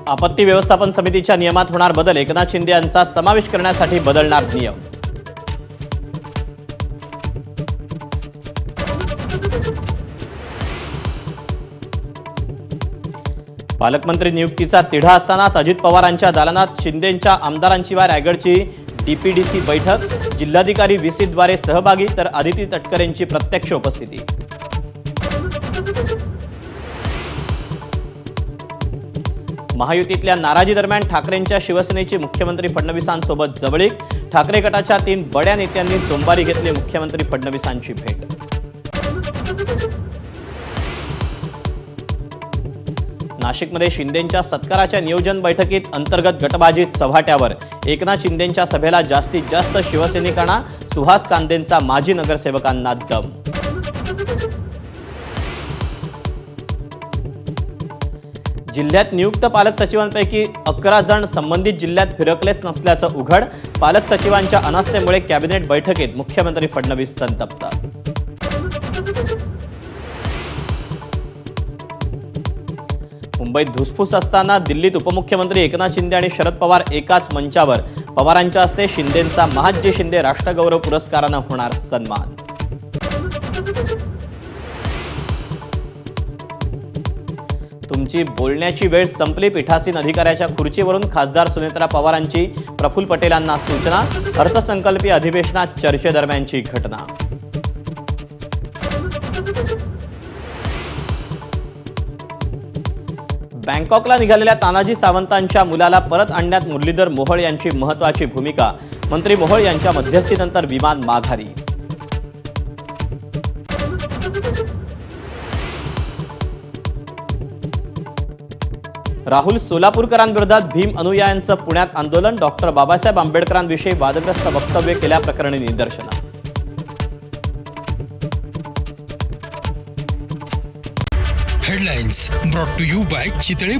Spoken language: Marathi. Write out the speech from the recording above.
आपत्ती व्यवस्थापन समितीच्या नियमात होणार बदल, एकनाथ शिंदे यांचा समावेश करण्यासाठी बदलणार नियम. पालकमंत्री नियुक्तीचा तिढा असतानाच अजित पवारांच्या दालनात शिंदेंच्या आमदारांशिवाय रायगडची डीपीडीसी बैठक, जिल्हाधिकारी व्हीसीद्वारे सहभागी तर आदिती तटकरेंची प्रत्यक्ष उपस्थिती. महायुतीतल्या नाराजी दरम्यान ठाकरेंच्या शिवसेनेची मुख्यमंत्री फडणवीसांसोबत जवळीक, ठाकरे गटाच्या 3 बड्या नेत्यांनी सोमवारी घेतली मुख्यमंत्री फडणवीसांची भेट. नाशिकमध्ये शिंदेंच्या सत्काराच्या नियोजन बैठकीत अंतर्गत गटबाजीत चव्हाट्यावर, एकनाथ शिंदेंच्या सभेला जास्तीत जास्त शिवसैनिकांना, सुहास कांदेंचा माजी नगरसेवकांना दम. जिल्ह्यात नियुक्त पालक सचिवांपैकी 11 जण संबंधित जिल्ह्यात फिरकलेच नसल्याचं उघड, पालक सचिवांच्या अनास्थेमुळे कॅबिनेट बैठकीत मुख्यमंत्री फडणवीस संतप्त. मुंबईत धुसफूस असताना दिल्लीत उपमुख्यमंत्री एकनाथ शिंदे आणि शरद पवार एकाच मंचावर, पवारांच्या हस्ते शिंदेंचा महादजी शिंदे राष्ट्रगौरव पुरस्कारानं होणार सन्मान. तुमची बोलण्याची वेळ संपली, पीठासीन अधिकाऱ्याच्या खुर्चीवरून खासदार सुनेत्रा पवारांची प्रफुल्ल पटेलांना सूचना, अर्थसंकल्पीय अधिवेशनात चर्चेदरम्यानची घटना. बँकॉकला निघालेल्या तानाजी सावंतांच्या मुलाला परत आणण्यात मुरलीधर मोहोळ यांची महत्त्वाची भूमिका, मंत्री मोहोळ यांच्या मध्यस्थीनंतर विमान माघारी. राहुल सोलापूरकरांविरोधात भीम अनुयायांचं पुण्यात आंदोलन, डॉक्टर बाबासाहेब आंबेडकरांविषयी वादग्रस्त वक्तव्य केल्याप्रकरणी निदर्शनं. Headlines brought to you by Chitale.